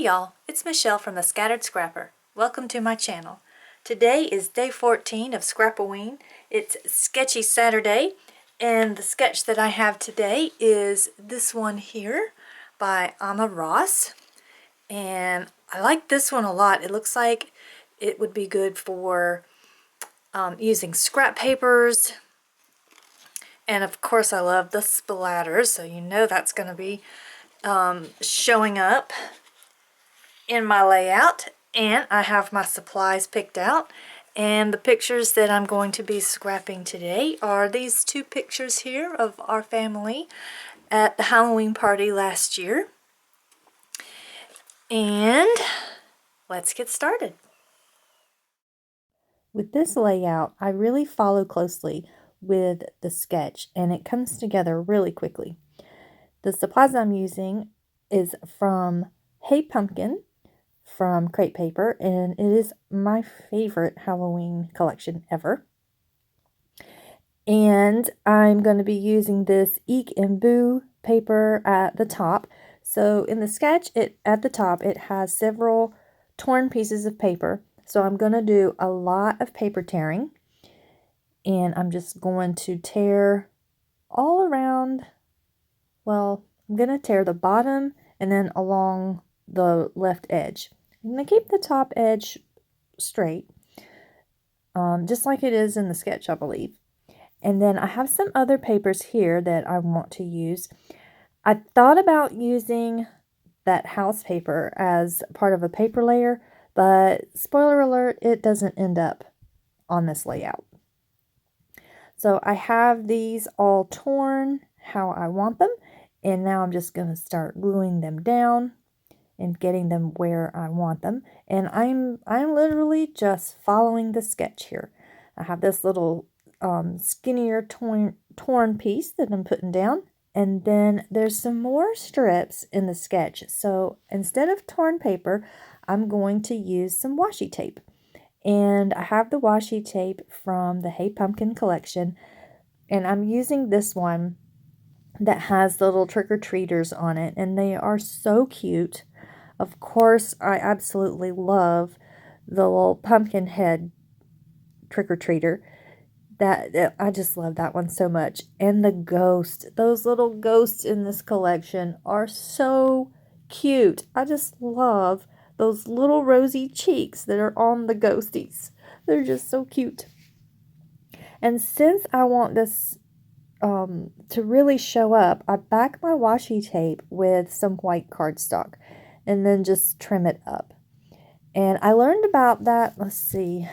Hey y'all, it's Michelle from the Scattered Scrapper. Welcome to my channel. Today is day 14 of Scrap-O-Ween. It's Sketchy Saturday, and the sketch that I have today is this one here by Alma Ross. And I like this one a lot. It looks like it would be good for using scrap papers. And of course I love the splatters, so you know that's going to be showing up in my layout. And I have my supplies picked out, and the pictures that I'm going to be scrapping today are these two pictures here of our family at the Halloween party last year. And let's get started. With this layout, I really follow closely with the sketch, and it comes together really quickly. The supplies I'm using is from Hey Pumpkin from Crepe Paper, and it is my favorite Halloween collection ever. And I'm going to be using this Eek and Boo paper at the top. So in the sketch, at the top, it has several torn pieces of paper. So I'm going to do a lot of paper tearing, and I'm just going to tear all around. Well, I'm going to tear the bottom and then along the left edge. I'm going to keep the top edge straight, just like it is in the sketch, I believe. And then I have some other papers here that I want to use. I thought about using that house paper as part of a paper layer, but spoiler alert, it doesn't end up on this layout. So I have these all torn how I want them, and now I'm just going to start gluing them down and getting them where I want them. And I'm literally just following the sketch here. I have this little skinnier torn piece that I'm putting down, and then there's some more strips in the sketch. So instead of torn paper, I'm going to use some washi tape. And I have the washi tape from the Hey Pumpkin collection, and I'm using this one that has the little trick-or-treaters on it, and they are so cute. Of course, I absolutely love the little pumpkin head trick-or-treater. I just love that one so much. And the ghost, those little ghosts in this collection are so cute. I just love those little rosy cheeks that are on the ghosties. They're just so cute. And since I want this to really show up, I back my washi tape with some white cardstock and then just trim it up. And I learned about that, let's see,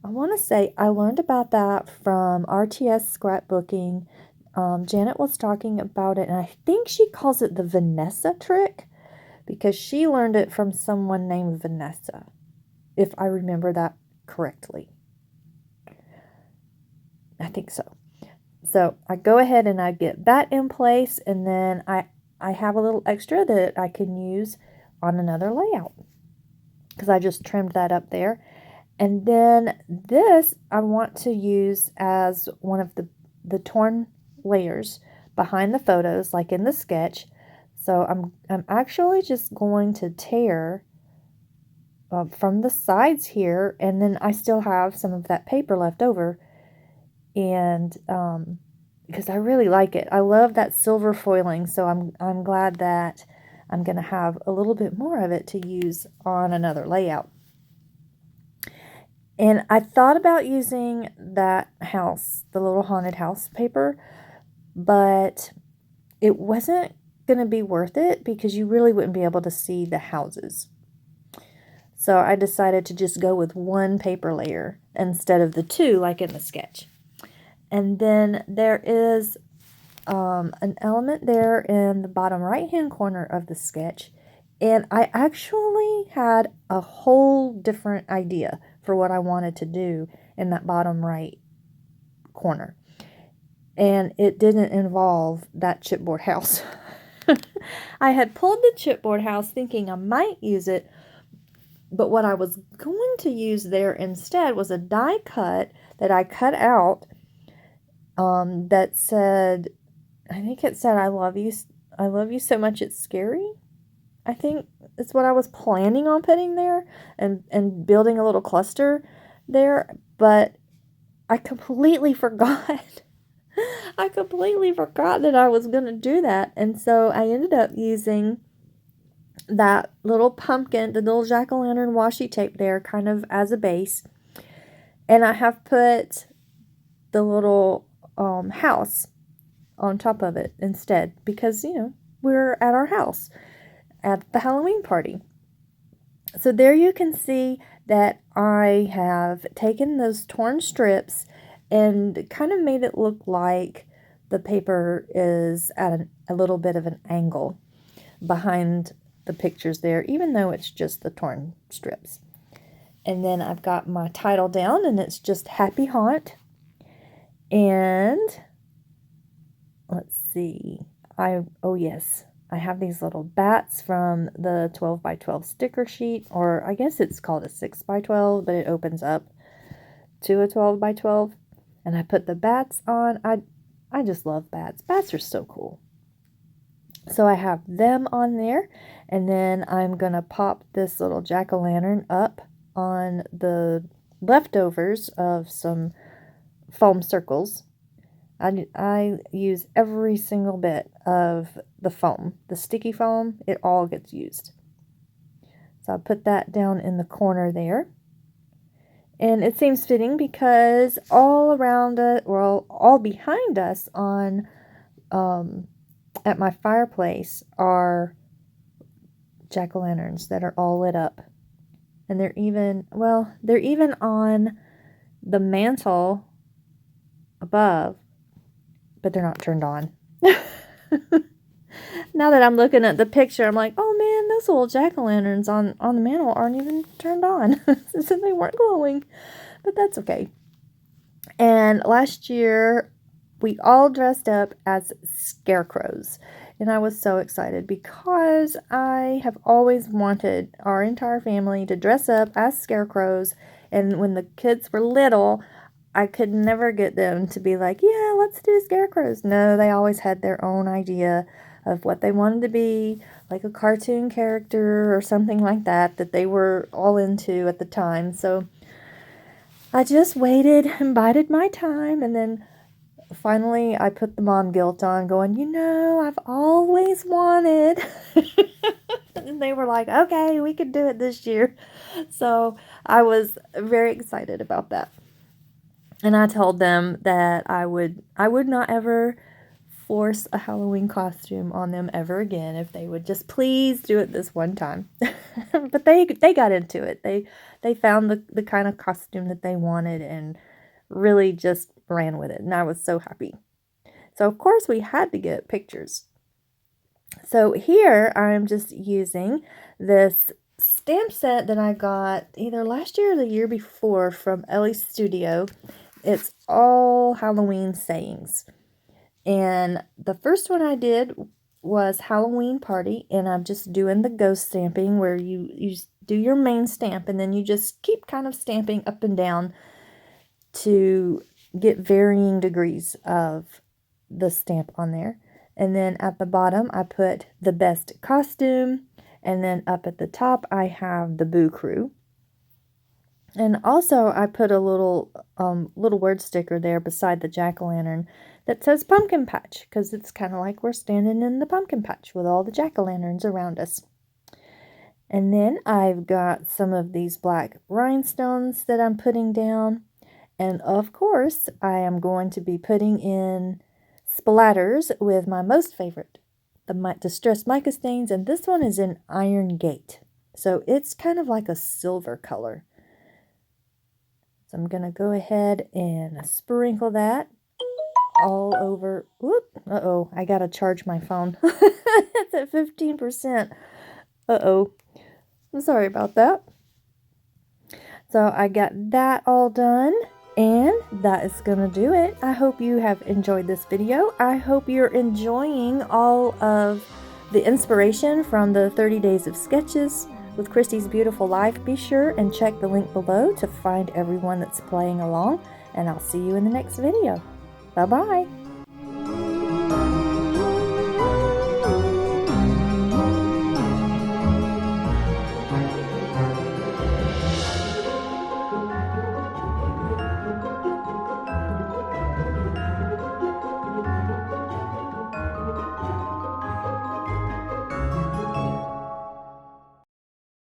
I want to say I learned about that from RTS scrapbooking. Janet was talking about it, and I think she calls it the Vanessa trick, because she learned it from someone named Vanessa, if I remember that correctly. I think so. So I go ahead and I get that in place, and then I have a little extra that I can use on another layout, because I just trimmed that up there. And then this I want to use as one of the torn layers behind the photos, like in the sketch. So I'm actually just going to tear from the sides here, and then I still have some of that paper left over. And because I really like it, I love that silver foiling. So I'm glad that I'm going to have a little bit more of it to use on another layout. And I thought about using that house, the little haunted house paper, but it wasn't going to be worth it because you really wouldn't be able to see the houses. So I decided to just go with one paper layer instead of the two like in the sketch. And then there is an element there in the bottom right-hand corner of the sketch. And I actually had a whole different idea for what I wanted to do in that bottom right corner. And it didn't involve that chipboard house. I had pulled the chipboard house thinking I might use it, but what I was going to use there instead was a die cut that I cut out that said, I think it said, I love you so much it's scary. I think it's what I was planning on putting there and building a little cluster there, but I completely forgot. I completely forgot that I was going to do that. And so I ended up using that little pumpkin, the little jack-o'-lantern washi tape there kind of as a base. And I have put the little house on top of it instead because, you know, we're at our house at the Halloween party. So there you can see that I have taken those torn strips and kind of made it look like the paper is at a little bit of an angle behind the pictures there, even though it's just the torn strips. And then I've got my title down, and it's just Happy Haunt. And let's see, oh yes, I have these little bats from the 12 by 12 sticker sheet, or I guess it's called a 6 by 12, but it opens up to a 12 by 12. And I put the bats on. I just love bats. Bats are so cool. So I have them on there, and then I'm going to pop this little jack-o'-lantern up on the leftovers of some foam circles. I use every single bit of the foam. The sticky foam, it all gets used. So I put that down in the corner there. And it seems fitting because all around it, well, all behind us on at my fireplace are jack-o'-lanterns that are all lit up. And they're even on the mantle above, but they're not turned on. Now that I'm looking at the picture, I'm like, oh man, those little jack-o'-lanterns on the mantle aren't even turned on. So they weren't glowing, but that's okay. And last year, we all dressed up as scarecrows. And I was so excited because I have always wanted our entire family to dress up as scarecrows. And when the kids were little, I could never get them to be like, yeah, let's do scarecrows. No, they always had their own idea of what they wanted to be, like a cartoon character or something like that they were all into at the time. So I just waited and bided my time, and then finally I put the mom guilt on, going, you know, I've always wanted. And they were like, okay, we could do it this year. So I was very excited about that. And I told them that I would not ever force a Halloween costume on them ever again if they would just please do it this one time. But they got into it. They found the kind of costume that they wanted and really just ran with it. And I was so happy. So of course we had to get pictures. So here I'm just using this stamp set that I got either last year or the year before from Ellie's Studio. It's all Halloween sayings. And the first one I did was Halloween Party, and I'm just doing the ghost stamping where you do your main stamp and then you just keep kind of stamping up and down to get varying degrees of the stamp on there. And then at the bottom I put the best costume, and then up at the top I have the Boo Crew. And also I put a little word sticker there beside the jack-o'-lantern that says pumpkin patch, because it's kind of like we're standing in the pumpkin patch with all the jack-o'-lanterns around us. And then I've got some of these black rhinestones that I'm putting down. And of course, I am going to be putting in splatters with my most favorite, the Distress Mica stains. And this one is in Iron Gate. So it's kind of like a silver color. So I'm going to go ahead and sprinkle that all over. Whoop, uh-oh, I got to charge my phone. It's at 15%. Uh-oh, I'm sorry about that. So I got that all done, and that is going to do it. I hope you have enjoyed this video. I hope you're enjoying all of the inspiration from the 30 Days of Sketches with Christy's Beautiful Life. Be sure and check the link below to find everyone that's playing along, and I'll see you in the next video. Bye-bye.